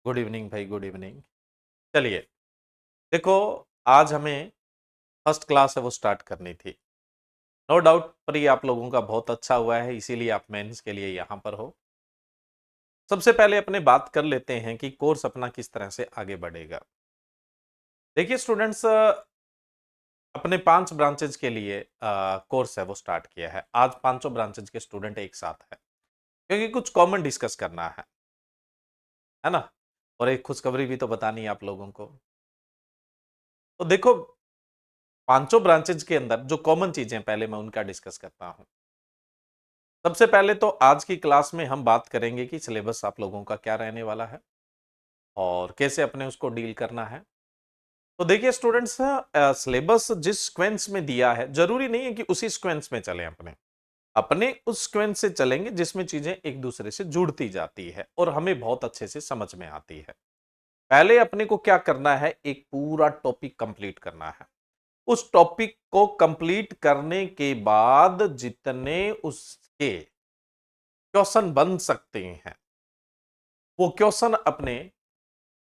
Good evening भाई, good evening. चलिए, देखो, आज हमें फर्स्ट क्लास है वो स्टार्ट करनी थी। नो डाउट पर ये आप लोगों का बहुत अच्छा हुआ है, इसीलिए आप मेंस के लिए यहाँ पर हो। सबसे पहले अपने बात कर लेते हैं कि कोर्स अपना किस तरह से आगे बढ़ेगा। देखिए स्टूडेंट्स, अपने 5 ब्रांचेज के लिए कोर्स है वो स्टार्ट किया है। आज पांचों ब्रांचेज के स्टूडेंट एक साथ है, क्योंकि कुछ कॉमन डिस्कस करना है ना। और एक खुशखबरी भी तो बतानी है आप लोगों को। तो देखो, पांचों ब्रांचेज के अंदर जो कॉमन चीजें पहले मैं उनका डिस्कस करता हूं। सबसे पहले तो आज की क्लास में हम बात करेंगे कि सिलेबस आप लोगों का क्या रहने वाला है और कैसे अपने उसको डील करना है। तो देखिए स्टूडेंट्स, सिलेबस जिस सीक्वेंस में दिया है जरूरी नहीं है कि उसी सीक्वेंस में चलें। अपने अपने उस सीक्वेंस से चलेंगे जिसमें चीजें एक दूसरे से जुड़ती जाती है और हमें बहुत अच्छे से समझ में आती है। पहले अपने को क्या करना है, एक पूरा टॉपिक कंप्लीट करना है। उस टॉपिक को कंप्लीट करने के बाद जितने उसके क्वेश्चन बन सकते हैं वो क्वेश्चन अपने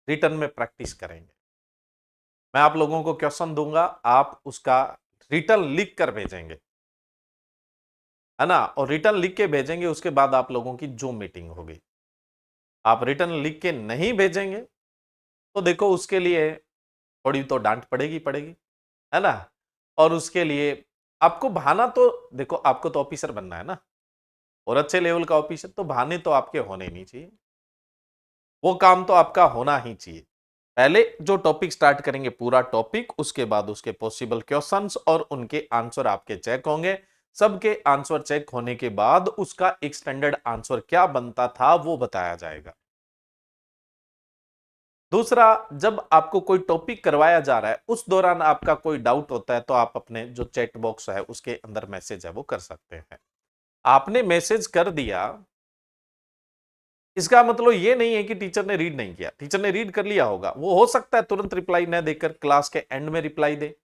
रिटर्न में प्रैक्टिस करेंगे। मैं आप लोगों को क्वेश्चन दूंगा, आप उसका रिटर्न लिख कर भेजेंगे, है ना। और रिटर्न लिख के भेजेंगे, उसके बाद आप लोगों की जो मीटिंग होगी। आप रिटर्न लिख के नहीं भेजेंगे तो देखो उसके लिए थोड़ी तो डांट पड़ेगी पड़ेगी, है ना। और उसके लिए आपको बहाना तो देखो, आपको तो ऑफिसर बनना है ना, और अच्छे लेवल का ऑफिसर, तो बहाने तो आपके होने नहीं चाहिए। वो काम तो आपका होना ही चाहिए। पहले जो टॉपिक स्टार्ट करेंगे पूरा टॉपिक, उसके बाद उसके पॉसिबल क्वेश्चंस और उनके आंसर आपके चेक होंगे। सबके आंसर चेक होने के बाद उसका एक स्टैंडर्ड आंसर क्या बनता था वो बताया जाएगा। दूसरा, जब आपको कोई टॉपिक करवाया जा रहा है उस दौरान आपका कोई डाउट होता है तो आप अपने जो चैट बॉक्स है उसके अंदर मैसेज है वो कर सकते हैं। आपने मैसेज कर दिया, इसका मतलब ये नहीं है कि टीचर ने रीड नहीं किया। टीचर ने रीड कर लिया होगा, वो हो सकता है तुरंत रिप्लाई न देकर क्लास के एंड में रिप्लाई दे,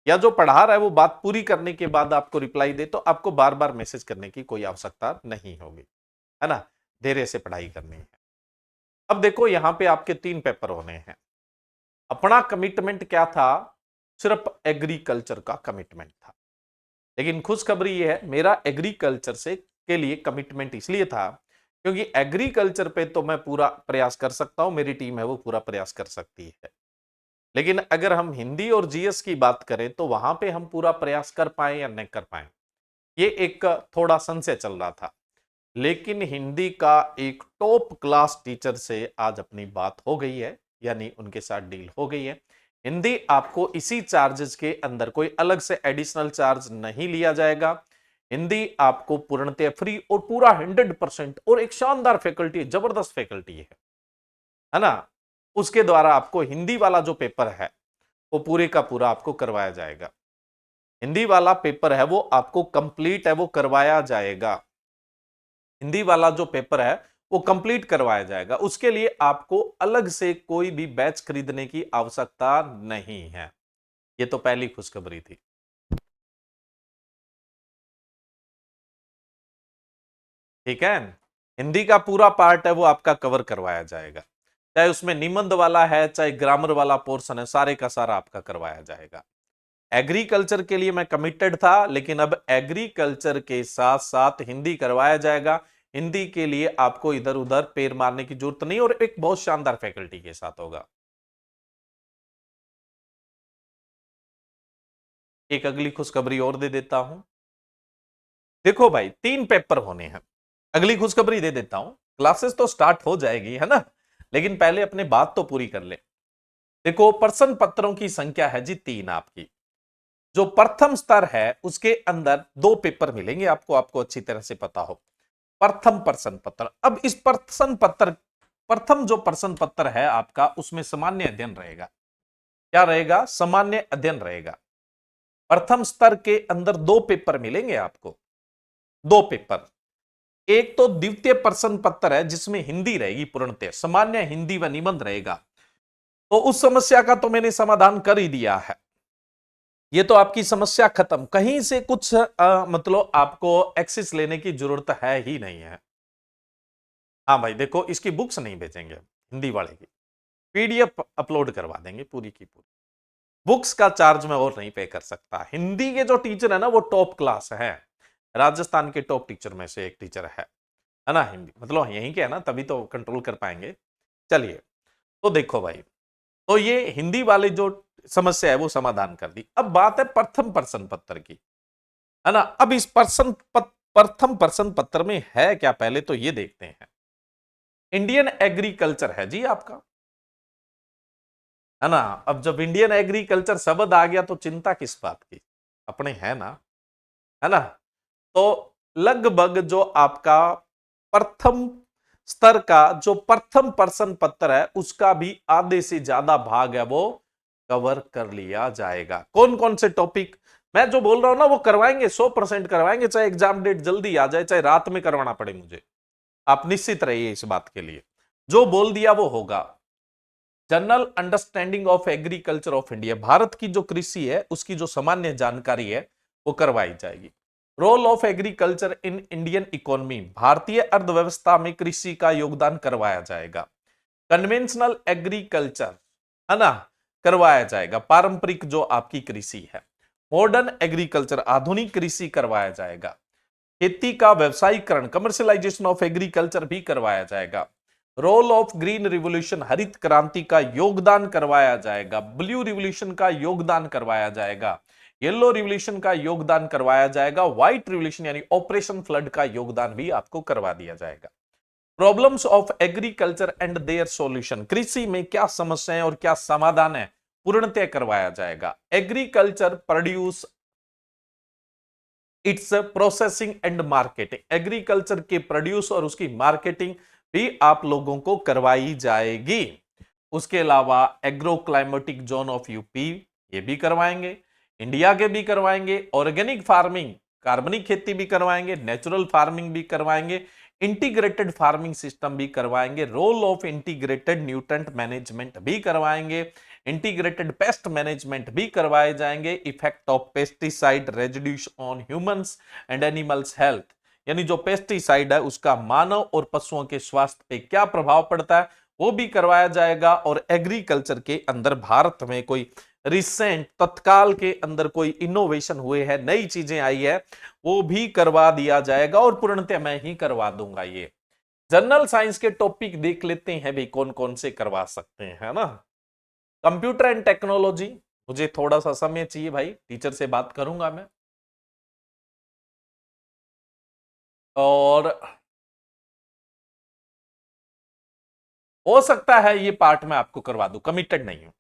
या जो पढ़ा रहा है वो बात पूरी करने के बाद आपको रिप्लाई दे। तो आपको बार बार मैसेज करने की कोई आवश्यकता नहीं होगी, है ना। धैर्य से पढ़ाई करनी है। अब देखो, यहां पे आपके 3 पेपर होने हैं। अपना कमिटमेंट क्या था, सिर्फ एग्रीकल्चर का कमिटमेंट था। लेकिन खुशखबरी यह है, मेरा एग्रीकल्चर से के लिए कमिटमेंट इसलिए था क्योंकि एग्रीकल्चर पे तो मैं पूरा प्रयास कर सकता हूं, मेरी टीम है वो पूरा प्रयास कर सकती है। लेकिन अगर हम हिंदी और जीएस की बात करें तो वहां पे हम पूरा प्रयास कर पाए या नहीं कर पाए, ये एक थोड़ा संशय चल रहा था। लेकिन हिंदी का एक टॉप क्लास टीचर से आज अपनी बात हो गई है, यानी उनके साथ डील हो गई है। हिंदी आपको इसी चार्जेस के अंदर कोई अलग से एडिशनल चार्ज नहीं लिया जाएगा। हिंदी आपको पूर्णतः फ्री और पूरा 100%, और एक शानदार फैकल्टी, जबरदस्त फैकल्टी है ना। उसके द्वारा आपको हिंदी वाला जो पेपर है वो पूरे का पूरा आपको करवाया जाएगा। हिंदी वाला पेपर है वो आपको कंप्लीट है वो करवाया जाएगा। हिंदी वाला जो पेपर है वो कंप्लीट करवाया जाएगा। उसके लिए आपको अलग से कोई भी बैच खरीदने की आवश्यकता नहीं है। ये तो पहली खुशखबरी थी। ठीक है, हिंदी का पूरा पार्ट है वो आपका कवर करवाया जाएगा। चाहे उसमें निबंध वाला है, चाहे ग्रामर वाला पोर्शन है, सारे का सारा आपका करवाया जाएगा। एग्रीकल्चर के लिए मैं कमिटेड था, लेकिन अब एग्रीकल्चर के साथ साथ हिंदी करवाया जाएगा। हिंदी के लिए आपको इधर उधर पैर मारने की जरूरत नहीं, और एक बहुत शानदार फैकल्टी के साथ होगा। एक अगली खुशखबरी और दे देता हूं। देखो भाई, 3 पेपर होने हैं। अगली खुशखबरी दे देता हूं। क्लासेस तो स्टार्ट हो जाएगी, है ना, लेकिन पहले अपने बात तो पूरी कर ले। देखो, प्रश्न पत्रों की संख्या है जी 3 आपकी। जो प्रथम स्तर है उसके अंदर 2 पेपर मिलेंगे आपको, आपको अच्छी तरह से पता हो। प्रथम प्रश्न पत्र, अब इस प्रश्न पत्र, प्रथम जो प्रश्न पत्र है आपका उसमें सामान्य अध्ययन रहेगा। क्या रहेगा? सामान्य अध्ययन रहेगा। प्रथम स्तर के अंदर 2 पेपर मिलेंगे आपको, 2 पेपर। एक तो द्वितीय प्रश्न पत्र है जिसमें हिंदी रहेगी, पूर्णतः सामान्य हिंदी व निबंध रहेगा। तो उस समस्या का तो मैंने समाधान कर ही दिया है। ये तो आपकी समस्या खत्म, कहीं से कुछ मतलब आपको एक्सेस लेने की जरूरत है ही नहीं है। हाँ भाई देखो, इसकी बुक्स नहीं बेचेंगे हिंदी वाले की। पीडीएफ अपलोड करवा देंगे पूरी की पूरी। बुक्स का चार्ज मैं और नहीं पे कर सकता। हिंदी के जो टीचर है ना वो टॉप क्लास है, राजस्थान के टॉप टीचर में से एक टीचर है ना, हिंदी मतलब यहीं के है ना, तभी तो कंट्रोल कर पाएंगे। चलिए, तो देखो भाई, तो ये हिंदी वाली जो समस्या है वो समाधान कर दी। अब बात है प्रथम प्रश्न पत्र की, है ना। अब इस प्रथम प्रश्न पत्र में है क्या, पहले तो ये देखते हैं। इंडियन एग्रीकल्चर है जी आपका, है ना। अब जब इंडियन एग्रीकल्चर शब्द आ गया तो चिंता किस बात की, अपने है ना, है ना। तो लगभग जो आपका प्रथम स्तर का जो प्रथम प्रश्न पत्र है उसका भी आधे से ज्यादा भाग है वो कवर कर लिया जाएगा। कौन कौन से टॉपिक मैं जो बोल रहा हूं ना वो करवाएंगे, 100% करवाएंगे, चाहे एग्जाम डेट जल्दी आ जाए, चाहे रात में करवाना पड़े मुझे। आप निश्चित रहिए इस बात के लिए, जो बोल दिया वो होगा। General understanding of agriculture of India, Bharat की जो कृषि है उसकी जो सामान्य जानकारी है वो करवाई जाएगी। Role of agriculture in Indian economy, भारतीय अर्थव्यवस्था में कृषि का योगदान करवाया जाएगा। कन्वेंशनल एग्रीकल्चर, है ना, करवाया जाएगा, पारंपरिक जो आपकी कृषि है। मॉडर्न एग्रीकल्चर, आधुनिक कृषि करवाया जाएगा। खेती का व्यवसायीकरण, कमर्शियलाइजेशन ऑफ एग्रीकल्चर भी करवाया जाएगा। रोल ऑफ ग्रीन रिवोल्यूशन, हरित क्रांति का योगदान करवाया जाएगा। ब्लू रिवोल्यूशन का योगदान करवाया जाएगा। येलो रिवोल्यूशन का योगदान करवाया जाएगा। व्हाइट रिवोल्यूशन यानी ऑपरेशन फ्लड का योगदान भी आपको करवा दिया जाएगा। Problems of agriculture and their solution, कृषि में क्या समस्याएं और क्या समाधान है पूर्णतः करवाया जाएगा। Agriculture produce it's processing and marketing, agriculture के प्रोड्यूस और उसकी मार्केटिंग भी आप लोगों को करवाई जाएगी। उसके अलावा agro climatic zone of UP ये भी करवाएंगे, इंडिया के भी करवाएंगे। ऑर्गेनिक फार्मिंग, कार्बनिक खेती भी करवाएंगे, नेचुरल फार्मिंग भी करवाएंगे, इंटीग्रेटेड फार्मिंग सिस्टम भी करवाएंगे। Role of integrated nutrient management भी करवाएंगे, इंटीग्रेटेड पेस्ट मैनेजमेंट भी करवाए जाएंगे। Effect of pesticide residues on humans and animals health, यानी जो पेस्टिसाइड है उसका मानव और पशुओं के स्वास्थ्य पे क्या प्रभाव पड़ता है वो भी करवाया जाएगा। और एग्रीकल्चर के अंदर भारत में कोई रिसेंट तत्काल के अंदर कोई इनोवेशन हुए हैं, नई चीजें आई है, वो भी करवा दिया जाएगा और पूर्णतः मैं ही करवा दूंगा। ये जनरल साइंस के टॉपिक देख लेते हैं भाई कौन कौन से करवा सकते हैं, है ना। कंप्यूटर एंड टेक्नोलॉजी, मुझे थोड़ा सा समय चाहिए भाई, टीचर से बात करूंगा मैं। और हो सकता है ये पार्ट मैं आपको करवा दूं, कमिटेड नहीं हूं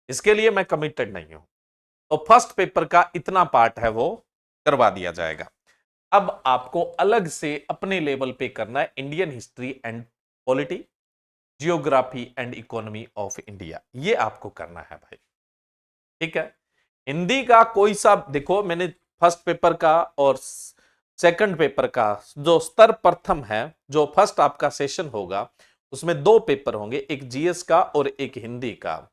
इसके लिए, मैं कमिटेड नहीं हूं। तो फर्स्ट पेपर का इतना पार्ट है वो करवा दिया जाएगा। अब आपको अलग से अपने लेवल पे करना है Indian history and polity, geography and economy of India, ये आपको करना है भाई, ठीक है। हिंदी का कोई सा देखो, मैंने फर्स्ट पेपर का और सेकंड पेपर का जो स्तर प्रथम है, जो फर्स्ट आपका सेशन होगा उसमें दो पेपर होंगे, एक जीएस का और एक हिंदी का।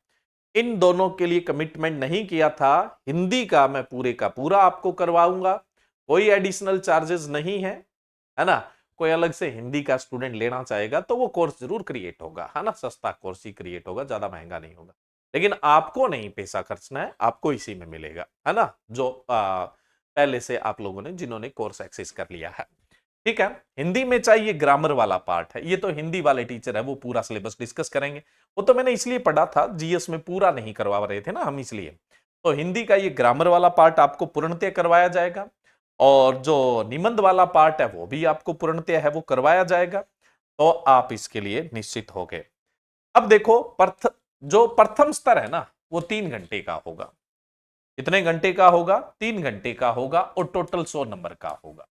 इन दोनों के लिए कमिटमेंट नहीं किया था, हिंदी का मैं पूरे का पूरा आपको करवाऊंगा, कोई एडिशनल चार्जेस नहीं है ना। कोई अलग से हिंदी का स्टूडेंट लेना चाहेगा तो वो कोर्स जरूर क्रिएट होगा, है ना, सस्ता कोर्स ही क्रिएट होगा, ज्यादा महंगा नहीं होगा। लेकिन आपको नहीं पैसा खर्चना है, आपको इसी में मिलेगा, है ना, जो पहले से आप लोगों ने जिन्होंने कोर्स एक्सेस कर लिया है, ठीक है। हिंदी में चाहिए ग्रामर वाला पार्ट है, ये तो हिंदी वाले टीचर है वो पूरा सिलेबस डिस्कस करेंगे, वो तो मैंने इसलिए पढ़ा था, जीएस में पूरा नहीं करवा रहे थे ना हम, इसलिए। तो हिंदी का ये ग्रामर वाला पार्ट आपको पूर्णतः करवाया जाएगा, और जो निबंध वाला पार्ट है वो भी आपको पूर्णतः है वो करवाया जाएगा। तो आप इसके लिए निश्चित हो गए। अब देखो जो प्रथम स्तर है ना वो 3 घंटे का होगा। कितने घंटे का होगा? 3 घंटे का होगा, और टोटल 100 नंबर का होगा,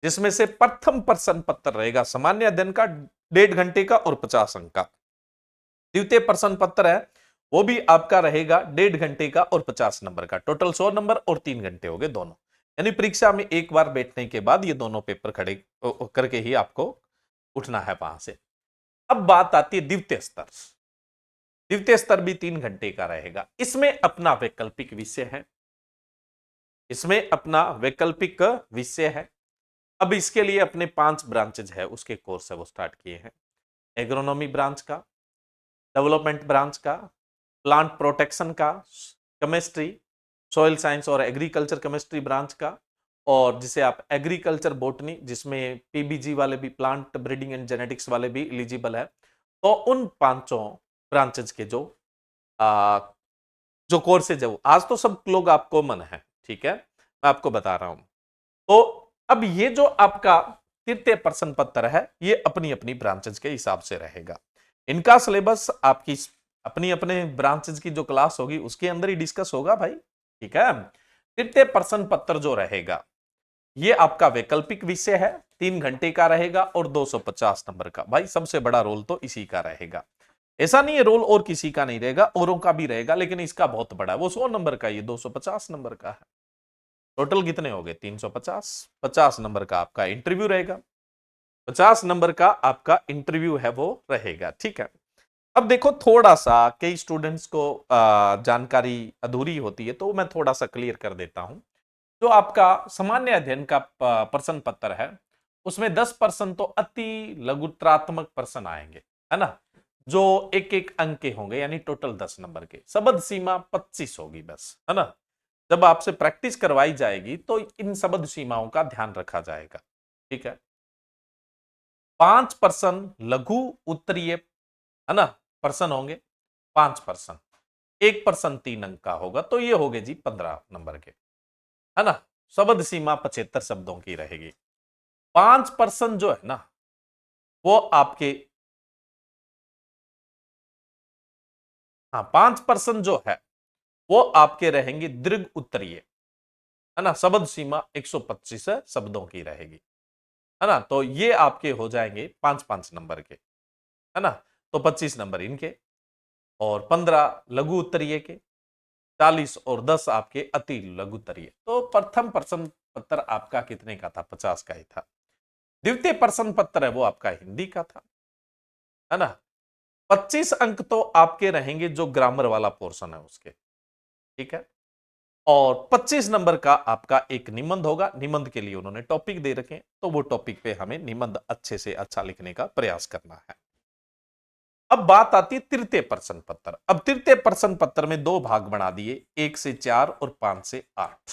जिसमें से प्रथम प्रश्न पत्र रहेगा सामान्य अध्ययन का 1.5 घंटे का और 50 अंक का। द्वितीय प्रश्न पत्र है वो भी आपका रहेगा 1.5 घंटे का और 50 नंबर का, टोटल 100 नंबर और 3 घंटे हो गए दोनों। यानी परीक्षा में एक बार बैठने के बाद ये दोनों पेपर खड़े करके ही आपको उठना है वहां से। अब बात आती है द्वितीय स्तर। द्वितीय स्तर भी 3 घंटे का रहेगा, इसमें अपना वैकल्पिक विषय है, इसमें अपना वैकल्पिक विषय है। अब इसके लिए अपने 5 ब्रांचेज है उसके कोर्स है वो स्टार्ट किए हैं। एग्रोनॉमी ब्रांच का, डेवलपमेंट ब्रांच का, प्लांट प्रोटेक्शन का, केमिस्ट्री, सॉइल साइंस और एग्रीकल्चर केमिस्ट्री ब्रांच का, और जिसे आप एग्रीकल्चर बोटनी, जिसमें पीबीजी वाले भी, प्लांट ब्रीडिंग एंड जेनेटिक्स वाले भी एलिजिबल है। तो उन पांचों ब्रांचेज के जो कोर्सेज है, आज तो सब लोग आप कॉमन है, ठीक है, मैं आपको बता रहा हूं। तो अब ये जो आपका तृतीय प्रश्न पत्र है, ये अपनी अपनी ब्रांचेज के हिसाब से रहेगा। इनका सिलेबस आपकी अपनी अपने ब्रांचेज की जो क्लास होगी उसके अंदर ही डिस्कस होगा भाई, ठीक है। तृतीय प्रश्न पत्र जो रहेगा ये आपका वैकल्पिक विषय है, 3 घंटे का रहेगा और 250 नंबर का। भाई सबसे बड़ा रोल तो इसी का रहेगा, ऐसा नहीं है रोल और किसी का नहीं रहेगा, औरों का भी रहेगा, लेकिन इसका बहुत बड़ा है, वो 100 नंबर का, ये 250 नंबर का है। टोटल कितने हो गए? 350। 50 नंबर का आपका इंटरव्यू रहेगा, 50 नंबर का आपका इंटरव्यू है वो रहेगा, ठीक है। अब देखो, थोड़ा सा कई स्टूडेंट्स को जानकारी अधूरी होती है, तो मैं थोड़ा सा क्लियर कर देता हूं। जो आपका सामान्य अध्ययन का प्रश्न पत्र है, उसमें 10% तो अति लघुत्रात्मक प्रश्न आएंगे, है ना, जो एक एक अंक के होंगे, यानी टोटल 10 नंबर के। शब्द सीमा 25 होगी बस, है ना। जब आपसे प्रैक्टिस करवाई जाएगी तो इन शब्द सीमाओं का ध्यान रखा जाएगा, ठीक है। 5% लघु उत्तरीय, है ना, प्रश्न होंगे, 5%। 1% 3 अंक का होगा, तो ये हो गए जी 15 नंबर के, है ना। शब्द सीमा 75 शब्दों की रहेगी। 5% जो है ना, वो आपके, हाँ, 5% जो है वो आपके रहेंगे दीर्घ उत्तरीय, है ना। शब्द सीमा 125 शब्दों की रहेगी, है ना। तो ये आपके हो जाएंगे 5-5 नंबर के, है ना। तो 25 नंबर इनके, और 15 लघु उत्तरीय के, 40 और 10 आपके अति लघु उत्तरीय। तो प्रथम प्रश्न पत्र आपका कितने का था? 50 का ही था। द्वितीय प्रश्न पत्र है वो आपका हिंदी का था, है ना। 25 अंक तो आपके रहेंगे जो ग्रामर वाला पोर्शन है उसके, ठीक है। और 25 नंबर का आपका एक निबंध होगा। निबंध के लिए उन्होंने टॉपिक दे रखे हैं, तो वो टॉपिक पे हमें निबंध अच्छे से अच्छा लिखने का प्रयास करना है। अब बात आती है तृतीय प्रश्न पत्र। अब तृतीय प्रश्न पत्र में दो भाग बना दिए, 1 से 4 और 5 से 8,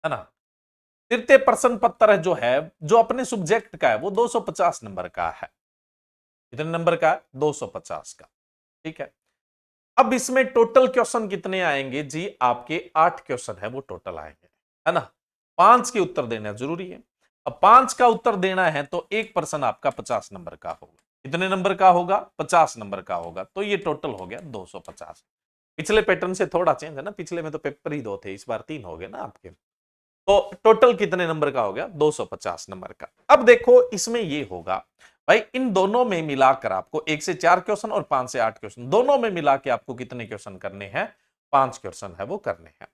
है ना। तृतीय प्रश्न पत्र जो है, जो अपने सब्जेक्ट का है, वो 250 नंबर का है। कितने नंबर का है? 250 का, ठीक है। अब इसमें टोटल क्वेश्चन कितने आएंगे जी? आपके 8 क्वेश्चन है वो टोटल आएंगे, है ना। 5 के उत्तर देना जरूरी है। अब 5 का उत्तर देना है तो एक प्रश्न आपका 50 नंबर का होगा। कितने नंबर का होगा? 50 नंबर का होगा। तो ये टोटल हो गया 250। पिछले पैटर्न से थोड़ा चेंज है ना, पिछले में तो पेपर ही 2 थे, इस बार 3 हो गए ना आपके। तो टोटल कितने नंबर का हो गया? 250 नंबर का। अब देखो, इसमें ये होगा भाई, इन दोनों में मिलाकर आपको 1 से 4 क्वेश्चन और 5 से 8 क्वेश्चन, दोनों में मिला के आपको कितने क्वेश्चन करने हैं? 5 क्वेश्चन है वो करने हैं।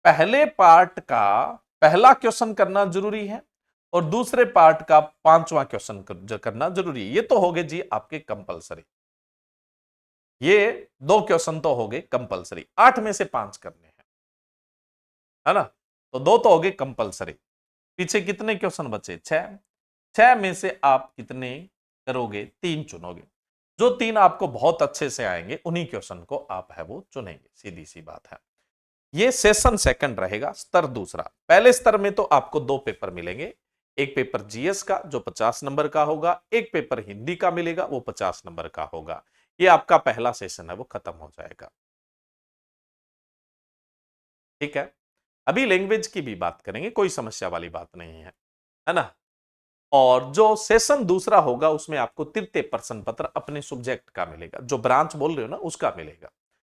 पहले पार्ट का पहला क्वेश्चन करना जरूरी है और दूसरे पार्ट का 5वां क्वेश्चन करना जरूरी है। ये तो हो गए जी आपके कंपलसरी, ये 2 क्वेश्चन तो हो गए कंपलसरी। 8 में से 5 करने हैं, है ना। तो 2 तो हो गए कंपलसरी। पीछे कितने क्वेश्चन बचे? 6। 6 में से आप कितने करोगे? 3 चुनोगे। जो 3 आपको बहुत अच्छे से आएंगे, उन्हीं क्वेश्चन को आप है वो चुनेंगे, सीधी सी बात है। ये सेशन सेकंड रहेगा, स्तर दूसरा। पहले स्तर में तो आपको 2 पेपर मिलेंगे, एक पेपर जीएस का जो 50 नंबर का होगा, एक पेपर हिंदी का मिलेगा वो 50 नंबर का होगा। ये आपका पहला सेशन है वो खत्म हो जाएगा, ठीक है। अभी लैंग्वेज की भी बात करेंगे, कोई समस्या वाली बात नहीं है ना। और जो सेशन दूसरा होगा उसमें आपको तृतीय प्रश्न पत्र अपने सब्जेक्ट का मिलेगा, जो ब्रांच बोल रहे हो ना उसका मिलेगा।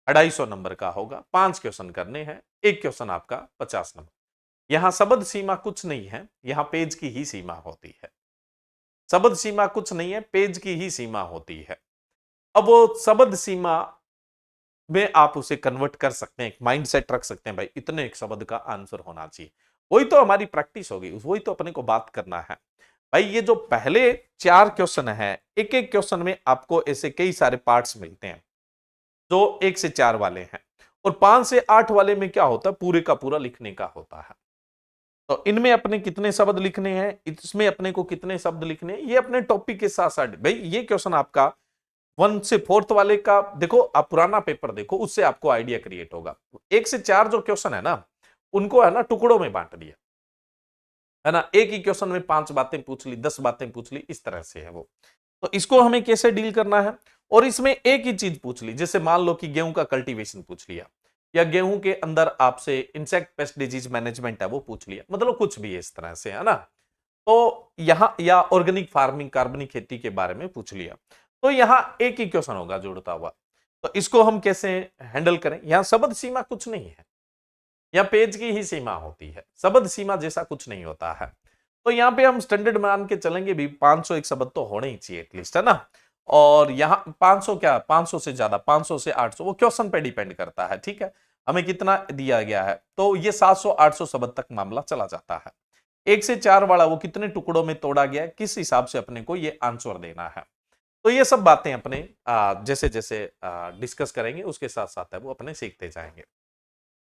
250 नंबर का होगा, 5 क्वेश्चन करने हैं, एक क्वेश्चन आपका 50 नंबर। यहां शब्द सीमा कुछ नहीं है, यहां पेज की ही सीमा होती है। शब्द सीमा कुछ नहीं है, पेज की ही सीमा होती है। अब वो शब्द सीमा में आप उसे कन्वर्ट कर सकते हैं, एक माइंड सेट रख सकते हैं, भाई इतने एक शब्द का आंसर होना चाहिए। वही तो हमारी प्रैक्टिस होगी, वही तो अपने को बात करना है। भाई ये जो पहले 4 क्वेश्चन है, एक एक क्वेश्चन में आपको ऐसे कई सारे पार्ट्स मिलते हैं जो 1 से 4 वाले हैं, और 5 से 8 वाले में क्या होता है? पूरे का पूरा लिखने का होता है। तो इनमें अपने कितने शब्द लिखने हैं, इसमें अपने को कितने शब्द लिखने हैं, ये अपने टॉपिक के साथ साथ। भाई ये क्वेश्चन आपका 1 से 4th वाले का देखो, आप पुराना पेपर देखो, उससे आपको आइडिया क्रिएट होगा। 1 से 4 जो क्वेश्चन है ना, उनको है ना टुकड़ों में बांट दिया है ना, एक ही क्वेश्चन में 5 बातें पूछ ली, 10 बातें पूछ ली, इस तरह से है वो। तो इसको हमें कैसे डील करना है, और इसमें एक ही चीज पूछ ली, जैसे मान लो कि गेहूं का कल्टीवेशन पूछ लिया, या गेहूं के अंदर आपसे इंसेक्ट पेस्ट डिजीज मैनेजमेंट है वो पूछ लिया, मतलब कुछ भी है इस तरह से, है ना। तो यहां या ऑर्गेनिक फार्मिंग, कार्बनिक खेती के बारे में पूछ लिया, तो यहां एक ही क्वेश्चन होगा जुड़ता हुआ। तो इसको हम कैसे हैंडल करें, यहां शब्द सीमा कुछ नहीं है, या पेज की ही सीमा होती है, शब्द सीमा जैसा कुछ नहीं होता है। तो यहाँ पे हम स्टैंडर्ड मान के चलेंगे भी 500 एक शब्द तो होने ही चाहिए एटलीस्ट, है ना। और यहाँ 500 क्या, 500 से ज्यादा, 500 से 800, वो क्वेश्चन पे डिपेंड करता है, ठीक है। हमें कितना दिया गया है, तो ये 700 800 शब्द तक मामला चला जाता है। 1 से 4 वाला वो कितने टुकड़ों में तोड़ा गया है, किस हिसाब से अपने को ये आंसर देना है। तो ये सब बातें अपने जैसे जैसे डिस्कस करेंगे उसके साथ साथ है वो अपने सीखते जाएंगे।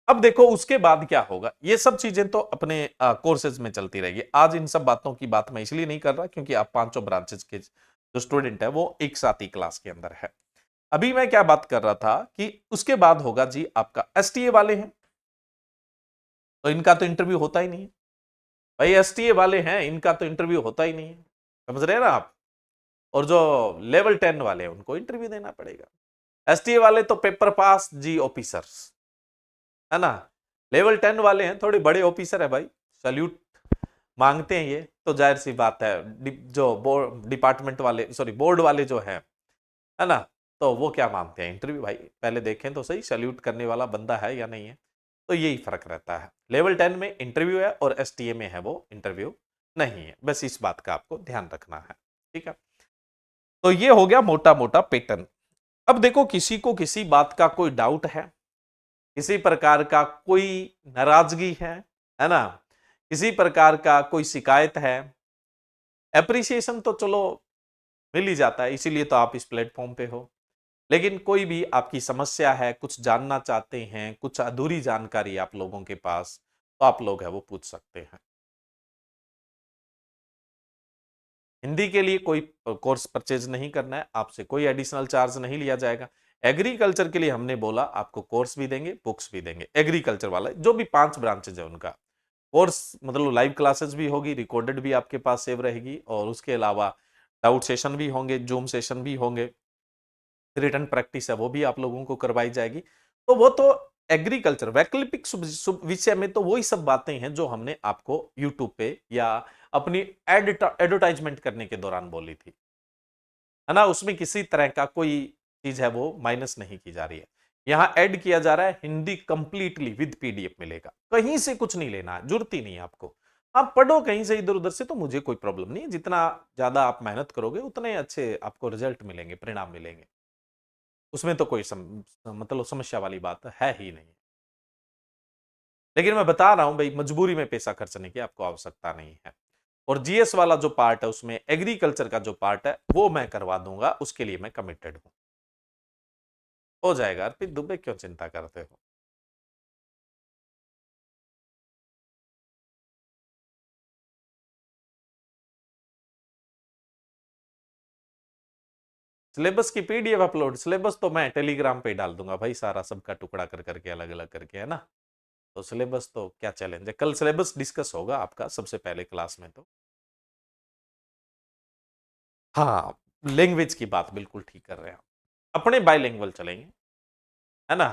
अब देखो उसके बाद क्या होगा, ये सब चीजें तो अपने कोर्सेज में चलती रहेगी। आज इन सब बातों की बात मैं इसलिए नहीं कर रहा क्योंकि आप पांचों ब्रांचेज के जो स्टूडेंट है वो एक साथ ही क्लास के अंदर है। अभी मैं क्या बात कर रहा था कि उसके बाद होगा जी आपका एसटीए वाले हैं, तो इनका तो इंटरव्यू होता ही नहीं है भाई। एसटीए वाले हैं, इनका तो इंटरव्यू होता ही नहीं है, समझ रहे हैं ना आप। और जो लेवल 10 वाले हैं उनको इंटरव्यू देना पड़ेगा। एसटीए वाले तो पेपर पास जी ऑफिसर्स, है ना। लेवल 10 वाले हैं, थोड़े बड़े ऑफिसर है भाई, सल्यूट मांगते हैं ये तो जाहिर सी बात है। जो बोर्ड डिपार्टमेंट वाले, सॉरी बोर्ड वाले जो है ना, तो वो क्या मांगते हैं, इंटरव्यू भाई। पहले देखें तो सही सल्यूट करने वाला बंदा है या नहीं है, तो यही फर्क रहता है। लेवल 10 में इंटरव्यू है और एसटीए में है वो इंटरव्यू नहीं है, बस इस बात का आपको ध्यान रखना है, ठीक है। तो ये हो गया मोटा मोटा पैटर्न। अब देखो किसी को किसी बात का कोई डाउट है, किसी प्रकार का कोई नाराजगी है ना, किसी प्रकार का कोई शिकायत है, एप्रिसिएशन तो चलो मिल ही जाता है, इसीलिए तो आप इस प्लेटफॉर्म पे हो। लेकिन कोई भी आपकी समस्या है, कुछ जानना चाहते हैं, कुछ अधूरी जानकारी आप लोगों के पास, तो आप लोग है वो पूछ सकते हैं। हिंदी के लिए कोई कोर्स परचेज नहीं करना है, आपसे कोई एडिशनल चार्ज नहीं लिया जाएगा। एग्रीकल्चर के लिए हमने बोला आपको कोर्स भी देंगे, बुक्स भी देंगे। एग्रीकल्चर वाला जो भी 5 ब्रांचेज है उनका कोर्स, मतलब लाइव क्लासेस भी होगी, रिकॉर्डेड भी आपके पास सेव रहेगी, और उसके अलावा डाउट सेशन भी होंगे, जूम सेशन भी होंगे, रिटर्न प्रैक्टिस है वो भी आप लोगों को करवाई जाएगी। तो वो तो एग्रीकल्चर वैकल्पिक विषय में तो वही सब बातें हैं जो हमने आपको यूट्यूब पे या अपनी एडवर्टाइजमेंट करने के दौरान बोली थी, है ना। उसमें किसी तरह का कोई चीज है वो माइनस नहीं की जा रही है। यहां ऐड किया जा रहा है हिंदी कंप्लीटली विद पीडीएफ मिलेगा, कहीं से कुछ नहीं लेना है, जरूरत ही नहीं है आपको। आप पढ़ो कहीं से इधर उधर से, तो मुझे कोई प्रॉब्लम नहीं है। जितना ज्यादा आप मेहनत करोगे उतने अच्छे आपको रिजल्ट मिलेंगे, परिणाम मिलेंगे। उसमें तो कोई मतलब समस्या वाली बात है ही नहीं। लेकिन मैं बता रहा हूं भाई, मजबूरी में पैसा खर्चने की आपको आवश्यकता नहीं है। और जीएस वाला जो पार्ट है उसमें एग्रीकल्चर का जो पार्ट है वो मैं करवा दूंगा, उसके लिए मैं कमिटेड हूं। हो जाएगा अर्पित दुबे, क्यों चिंता करते हो। सिलेबस की पीडीएफ अपलोड, सिलेबस तो मैं टेलीग्राम पे डाल दूंगा भाई, सारा सबका टुकड़ा कर करके अलग अलग करके, है ना। तो सिलेबस तो क्या चैलेंज है, कल सिलेबस डिस्कस होगा आपका सबसे पहले क्लास में। तो हाँ, लैंग्वेज की बात बिल्कुल ठीक कर रहे हैं आप, अपने बाइलिंगुअल चलेंगे, है ना।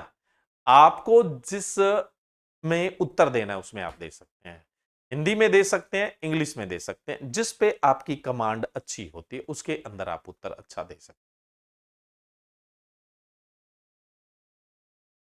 आपको जिस में उत्तर देना है उसमें आप दे सकते हैं, हिंदी में दे सकते हैं, इंग्लिश में दे सकते हैं, जिस पे आपकी कमांड अच्छी होती है उसके अंदर आप उत्तर अच्छा दे सकते हैं।